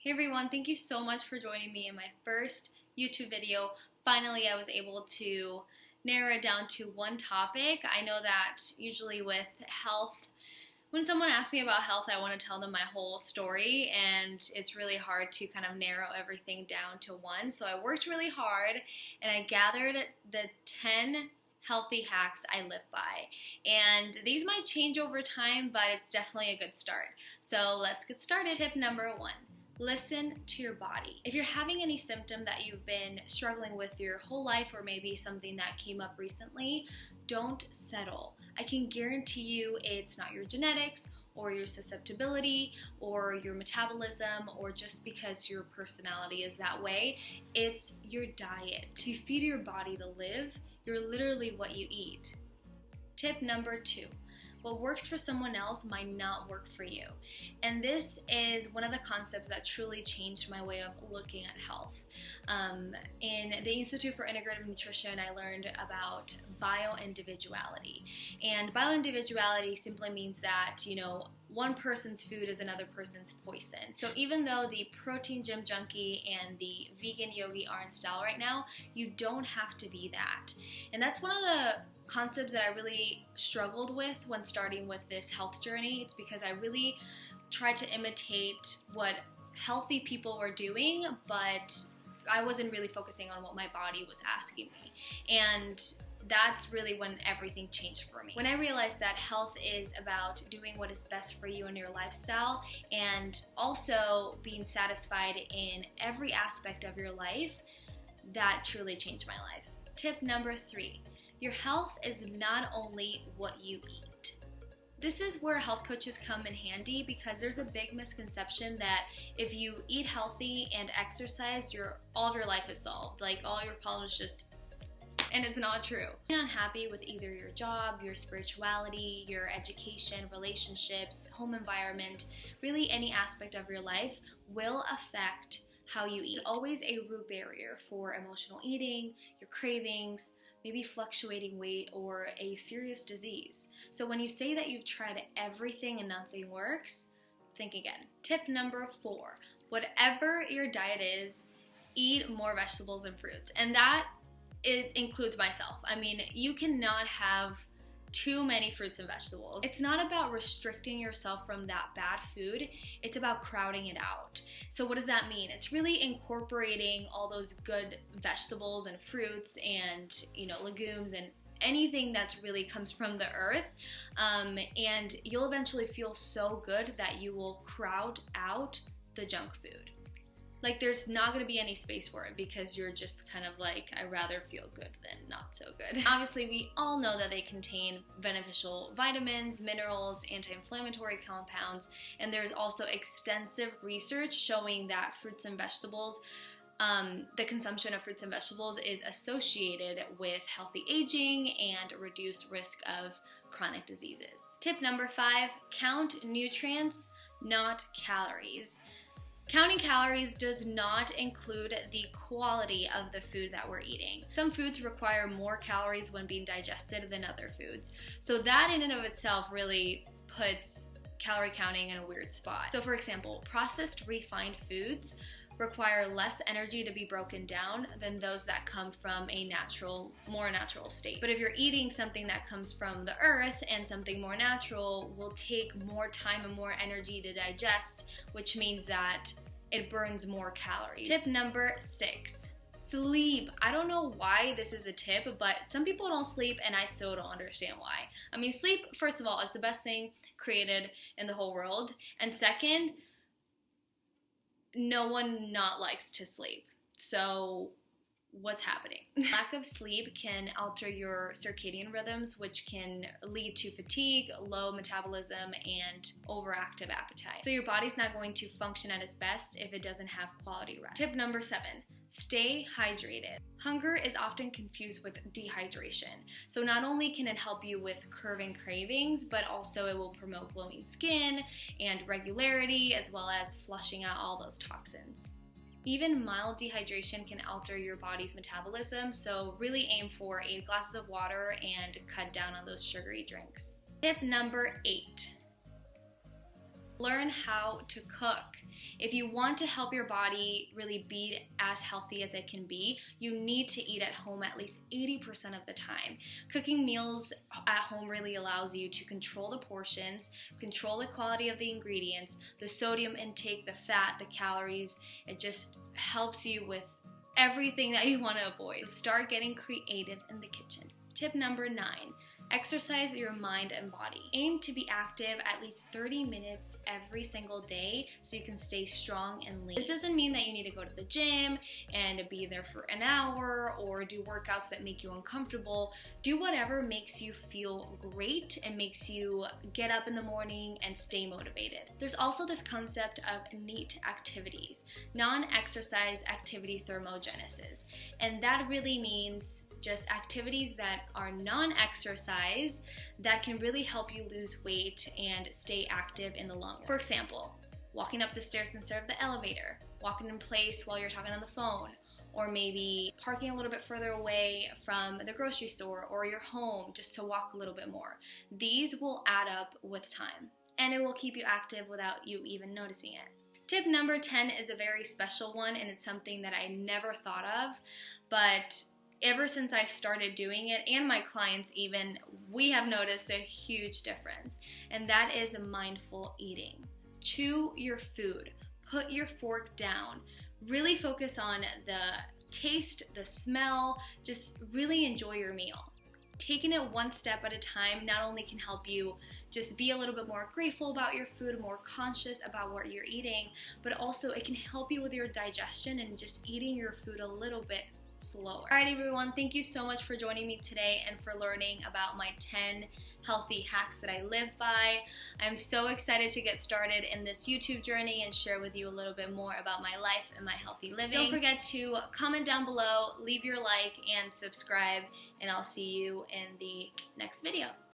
Hey everyone, thank you so much for joining me in my first YouTube video. Finally, I was able to narrow it down to one topic. I know that usually with health, when someone asks me about health, I want to tell them my whole story, and it's really hard to kind of narrow everything down to one. So I worked really hard, and I gathered the 10 healthy hacks I live by. And these might change over time, but it's definitely a good start. So let's get started. Tip number 1. Listen to your body. If you're having any symptom that you've been struggling with your whole life, or maybe something that came up recently, don't settle. I can guarantee you it's not your genetics or your susceptibility or your metabolism or just because your personality is that way. It's your diet. To feed your body to live, you're literally what you eat. Tip number 2. What works for someone else might not work for you. And this is one of the concepts that truly changed my way of looking at health. In the Institute for Integrative Nutrition, I learned about bio-individuality. And bio-individuality simply means that, one person's food is another person's poison. So even though the protein gym junkie and the vegan yogi are in style right now, you don't have to be that. And that's one of the concepts that I really struggled with when starting with this health journey. It's because I really tried to imitate what healthy people were doing, but I wasn't really focusing on what my body was asking me. And that's really when everything changed for me. When I realized that health is about doing what is best for you and your lifestyle, and also being satisfied in every aspect of your life, that truly changed my life. Tip number 3. Your health is not only what you eat. This is where health coaches come in handy, because there's a big misconception that if you eat healthy and exercise, all of your life is solved. Like all your problems and it's not true. If you're unhappy with either your job, your spirituality, your education, relationships, home environment, really any aspect of your life will affect how you eat. It's always a root barrier for emotional eating, your cravings, maybe fluctuating weight, or a serious disease. So when you say that you've tried everything and nothing works, think again. Tip number 4, whatever your diet is, eat more vegetables and fruits. And that it includes myself. I mean, you cannot have too many fruits and vegetables. It's not about restricting yourself from that bad food, it's about crowding it out. So what does that mean? It's really incorporating all those good vegetables and fruits and legumes and anything that really comes from the earth, and you'll eventually feel so good that you will crowd out the junk food. Like there's not going to be any space for it, because you're just kind of like, I'd rather feel good than not so good. Obviously, we all know that they contain beneficial vitamins, minerals, anti-inflammatory compounds, and there's also extensive research showing that fruits and vegetables, the consumption of fruits and vegetables is associated with healthy aging and reduced risk of chronic diseases. Tip number 5, count nutrients, not calories. Counting calories does not include the quality of the food that we're eating. Some foods require more calories when being digested than other foods. So that in and of itself really puts calorie counting in a weird spot. So for example, processed refined foods require less energy to be broken down than those that come from a more natural state. But if you're eating something that comes from the earth and something more natural, will take more time and more energy to digest, which means that it burns more calories. Tip number 6, sleep. I don't know why this is a tip, but some people don't sleep, and I still don't understand why. I mean, sleep, first of all, is the best thing created in the whole world. And second, no one not likes to sleep. So what's happening? Lack of sleep can alter your circadian rhythms, which can lead to fatigue, low metabolism, and overactive appetite. So your body's not going to function at its best if it doesn't have quality rest. Tip number 7, stay hydrated. Hunger is often confused with dehydration. So not only can it help you with curbing cravings, but also it will promote glowing skin and regularity, as well as flushing out all those toxins. Even mild dehydration can alter your body's metabolism, so really aim for 8 glasses of water and cut down on those sugary drinks. Tip number 8, learn how to cook. If you want to help your body really be as healthy as it can be, you need to eat at home at least 80% of the time. Cooking meals at home really allows you to control the portions, control the quality of the ingredients, the sodium intake, the fat, the calories. It just helps you with everything that you want to avoid. So start getting creative in the kitchen. Tip number 9. Exercise your mind and body. Aim to be active at least 30 minutes every single day so you can stay strong and lean. This doesn't mean that you need to go to the gym and be there for an hour or do workouts that make you uncomfortable. Do whatever makes you feel great and makes you get up in the morning and stay motivated. There's also this concept of NEAT activities, non-exercise activity thermogenesis, and that really means just activities that are non-exercise that can really help you lose weight and stay active in the long run. For example, walking up the stairs instead of the elevator, walking in place while you're talking on the phone, or maybe parking a little bit further away from the grocery store or your home just to walk a little bit more. These will add up with time, and it will keep you active without you even noticing it. Tip number 10 is a very special one, and it's something that I never thought of, but ever since I started doing it, and my clients even, we have noticed a huge difference, and that is mindful eating. Chew your food. Put your fork down. Really focus on the taste, the smell, just really enjoy your meal. Taking it one step at a time not only can help you just be a little bit more grateful about your food, more conscious about what you're eating, but also it can help you with your digestion and just eating your food a little bit slower. Alright everyone, thank you so much for joining me today and for learning about my 10 healthy hacks that I live by. I'm so excited to get started in this YouTube journey and share with you a little bit more about my life and my healthy living. Don't forget to comment down below, leave your like and subscribe, and I'll see you in the next video.